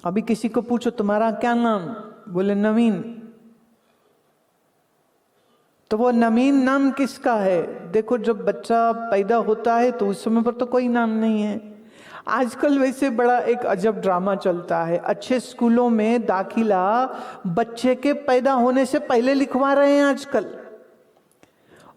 अभी किसी को पूछो तुम्हारा क्या नाम, बोले नवीन, तो वो नवीन नाम किसका है? देखो जब बच्चा पैदा होता है तो उस समय पर तो कोई नाम नहीं है। आजकल वैसे बड़ा एक अजब ड्रामा चलता है, अच्छे स्कूलों में दाखिला बच्चे के पैदा होने से पहले लिखवा रहे हैं आजकल।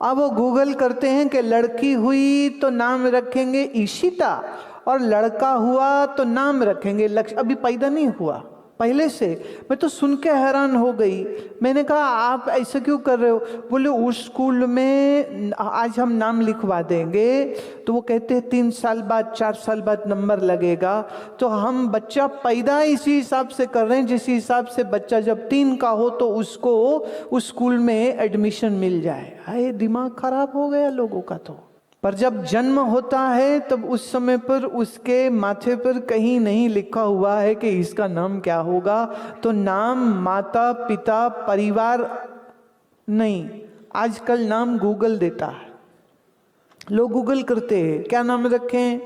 अब वो गूगल करते हैं कि लड़की हुई तो नाम रखेंगे ईशिता, और लड़का हुआ तो नाम रखेंगे लक्ष्य। अभी पैदा नहीं हुआ पहले से। मैं तो सुन के हैरान हो गई। मैंने कहा आप ऐसा क्यों कर रहे हो? बोले उस स्कूल में आज हम नाम लिखवा देंगे तो वो कहते हैं 3 साल बाद 4 साल बाद नंबर लगेगा। तो हम बच्चा पैदा इसी हिसाब से कर रहे हैं जिस हिसाब से बच्चा जब 3 का हो तो उसको उस स्कूल में एडमिशन मिल जाए। हाय, दिमाग खराब हो गया लोगों का। तो पर जब जन्म होता है तब उस समय पर उसके माथे पर कहीं नहीं लिखा हुआ है कि इसका नाम क्या होगा। तो नाम माता पिता परिवार नहीं, आजकल नाम गूगल देता है। लोग गूगल करते हैं क्या नाम रखें।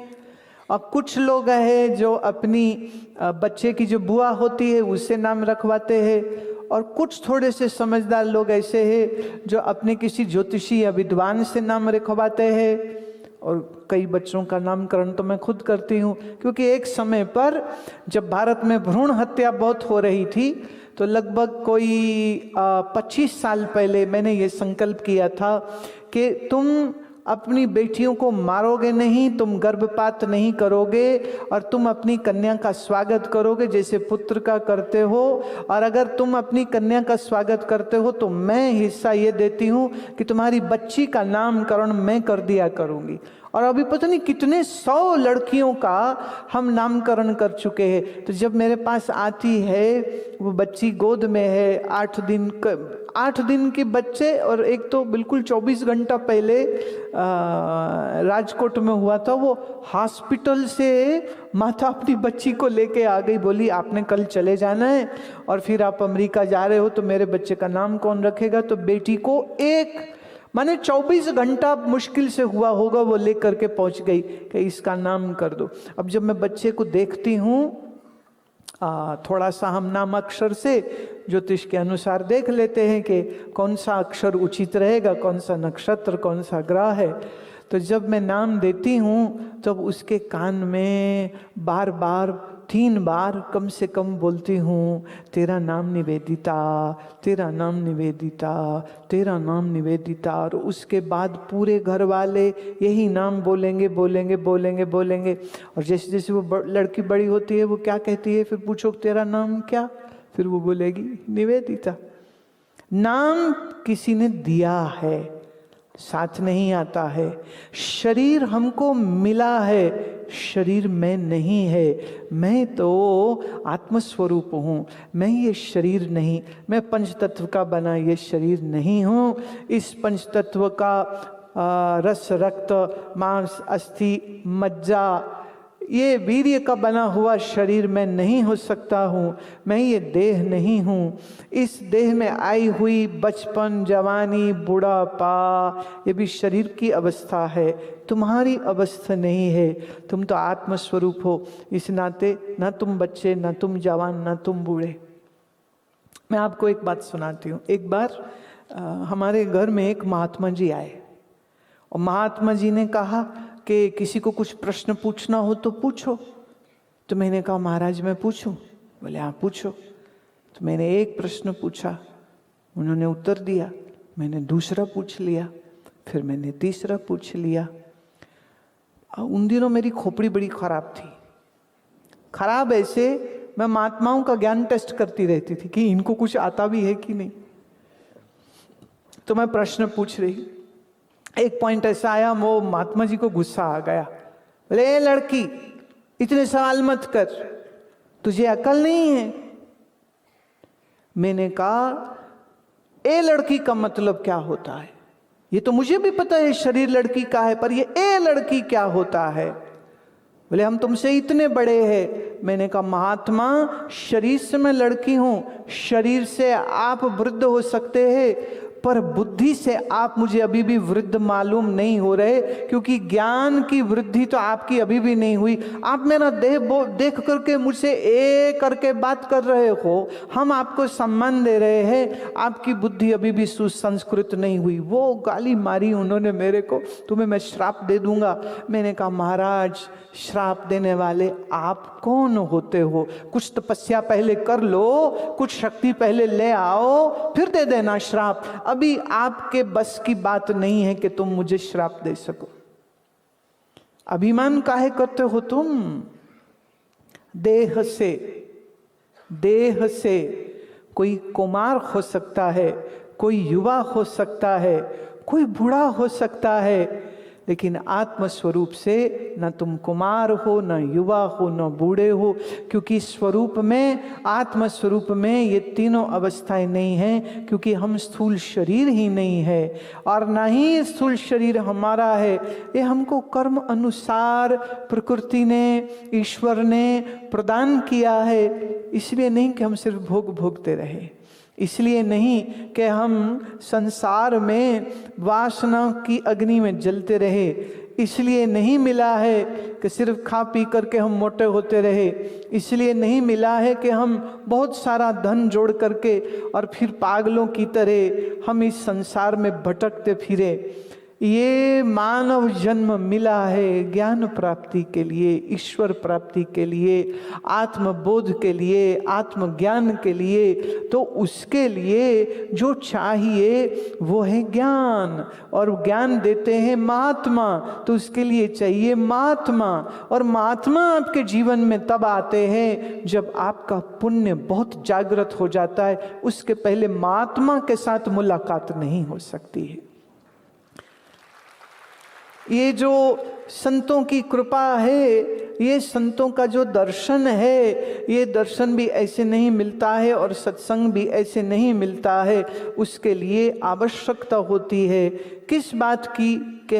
और कुछ लोग हैं जो अपनी बच्चे की जो बुआ होती है उससे नाम रखवाते हैं, और कुछ थोड़े से समझदार लोग ऐसे हैं जो अपने किसी ज्योतिषी या विद्वान से नाम रखवाते हैं। और कई बच्चों का नामकरण तो मैं खुद करती हूँ, क्योंकि एक समय पर जब भारत में भ्रूण हत्या बहुत हो रही थी तो लगभग कोई 25 साल पहले मैंने ये संकल्प किया था कि तुम अपनी बेटियों को मारोगे नहीं, तुम गर्भपात नहीं करोगे, और तुम अपनी कन्या का स्वागत करोगे जैसे पुत्र का करते हो। और अगर तुम अपनी कन्या का स्वागत करते हो तो मैं हिस्सा ये देती हूँ कि तुम्हारी बच्ची का नामकरण मैं कर दिया करूँगी। और अभी पता नहीं कितने 100 लड़कियों का हम नामकरण कर चुके हैं। तो जब मेरे पास आती है, वो बच्ची गोद में है, 8 दिन के बच्चे, और एक तो बिल्कुल 24 घंटा पहले राजकोट में हुआ था। वो हॉस्पिटल से माता अपनी बच्ची को लेके आ गई, बोली आपने कल चले जाना है और फिर आप अमेरिका जा रहे हो तो मेरे बच्चे का नाम कौन रखेगा। तो बेटी को माने 24 घंटा मुश्किल से हुआ होगा, वो लेकर के पहुंच गई कि इसका नाम कर दो। अब जब मैं बच्चे को देखती हूँ, थोड़ा सा हम नाम अक्षर से ज्योतिष के अनुसार देख लेते हैं कि कौन सा अक्षर उचित रहेगा, कौन सा नक्षत्र, कौन सा ग्रह है। तो जब मैं नाम देती हूँ तब उसके कान में बार बार 3 बार कम से कम बोलती हूँ, तेरा नाम निवेदिता, तेरा नाम निवेदिता, तेरा नाम निवेदिता। और उसके बाद पूरे घर वाले यही नाम बोलेंगे बोलेंगे बोलेंगे बोलेंगे। और जैसे जैसे वो लड़की बड़ी होती है वो क्या कहती है, फिर पूछो तेरा नाम क्या, फिर वो बोलेगी निवेदिता। नाम किसी ने दिया है, साथ नहीं आता है। शरीर हमको मिला है, शरीर में नहीं है। मैं तो आत्मस्वरूप हूँ, मैं ये शरीर नहीं। मैं पंचतत्व का बना ये शरीर नहीं हूँ। इस पंचतत्व का रस, रक्त, मांस, अस्थि, मज्जा, ये वीर्य का बना हुआ शरीर मैं नहीं हो सकता हूँ। मैं ये देह नहीं हूँ। इस देह में आई हुई बचपन, जवानी, बुढ़ापा, ये भी शरीर की अवस्था है, तुम्हारी अवस्था नहीं है। तुम तो आत्मस्वरूप हो। इस नाते ना तुम बच्चे, ना तुम जवान, ना तुम बूढ़े। मैं आपको एक बात सुनाती हूँ। एक बार हमारे घर में एक महात्मा जी आए, और महात्मा जी ने कहा कि किसी को कुछ प्रश्न पूछना हो तो पूछो। तो मैंने कहा महाराज मैं पूछूं? बोले हाँ पूछो। तो मैंने एक प्रश्न पूछा, उन्होंने उत्तर दिया। मैंने दूसरा पूछ लिया, फिर मैंने तीसरा पूछ लिया। उन दिनों मेरी खोपड़ी बड़ी खराब थी। खराब ऐसे, मैं महात्माओं का ज्ञान टेस्ट करती रहती थी कि इनको कुछ आता भी है कि नहीं। तो मैं प्रश्न पूछ रही, एक पॉइंट ऐसा आया, वो महात्मा जी को गुस्सा आ गया। बोले लड़की इतने सवाल मत कर, तुझे अकल नहीं है। मैंने कहा ए लड़की का मतलब क्या होता है? ये तो मुझे भी पता है शरीर लड़की का है, पर ये ए लड़की क्या होता है? बोले हम तुमसे इतने बड़े हैं। मैंने कहा महात्मा शरीर से मैं लड़की हूं, शरीर से आप वृद्ध हो सकते हैं, पर बुद्धि से आप मुझे अभी भी वृद्ध मालूम नहीं हो रहे, क्योंकि ज्ञान की वृद्धि तो आपकी अभी भी नहीं हुई। आप मेरा देह देख करके मुझसे ए करके बात कर रहे हो, हम आपको सम्मान दे रहे हैं, आपकी बुद्धि अभी भी सुसंस्कृत नहीं हुई। वो गाली मारी उन्होंने मेरे को, तुम्हें मैं श्राप दे दूंगा। मैंने कहा महाराज, श्राप देने वाले आप कौन होते हो? कुछ तपस्या पहले कर लो, कुछ शक्ति पहले ले आओ, फिर दे देना श्राप। अभी आपके बस की बात नहीं है कि तुम मुझे श्राप दे सको। अभिमान काहे करते हो तुम? देह से कोई कुमार हो सकता है, कोई युवा हो सकता है, कोई बूढ़ा हो सकता है, लेकिन आत्म स्वरूप से न तुम कुमार हो, न युवा हो, न बूढ़े हो, क्योंकि स्वरूप में, आत्म स्वरूप में ये तीनों अवस्थाएं नहीं हैं, क्योंकि हम स्थूल शरीर ही नहीं है और ना ही स्थूल शरीर हमारा है। ये हमको कर्म अनुसार प्रकृति ने, ईश्वर ने प्रदान किया है। इसलिए नहीं कि हम सिर्फ भोगते रहे, इसलिए नहीं कि हम संसार में वासना की अग्नि में जलते रहे, इसलिए नहीं मिला है कि सिर्फ खा पी करके हम मोटे होते रहे, इसलिए नहीं मिला है कि हम बहुत सारा धन जोड़ करके और फिर पागलों की तरह हम इस संसार में भटकते फिरे। ये मानव जन्म मिला है ज्ञान प्राप्ति के लिए, ईश्वर प्राप्ति के लिए, आत्मबोध के लिए, आत्मज्ञान के लिए। तो उसके लिए जो चाहिए वो है ज्ञान, और ज्ञान देते हैं महात्मा। तो उसके लिए चाहिए महात्मा, और महात्मा आपके जीवन में तब आते हैं जब आपका पुण्य बहुत जागृत हो जाता है। उसके पहले महात्मा के साथ मुलाकात नहीं हो सकती है। ये जो संतों की कृपा है, ये संतों का जो दर्शन है, ये दर्शन भी ऐसे नहीं मिलता है और सत्संग भी ऐसे नहीं मिलता है। उसके लिए आवश्यकता होती है किस बात की? कि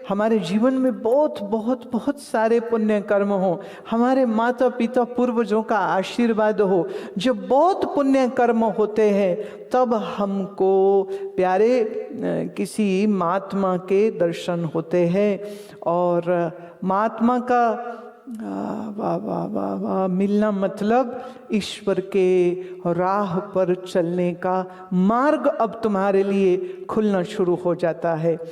हमारे जीवन में बहुत बहुत बहुत सारे पुण्य कर्म हो, हमारे माता पिता पूर्वजों का आशीर्वाद हो। जब बहुत पुण्य कर्म होते हैं तब हमको प्यारे किसी महात्मा के दर्शन होते हैं, और महात्मा का वाह वाह वाह वाह मिलना मतलब ईश्वर के राह पर चलने का मार्ग अब तुम्हारे लिए खुलना शुरू हो जाता है।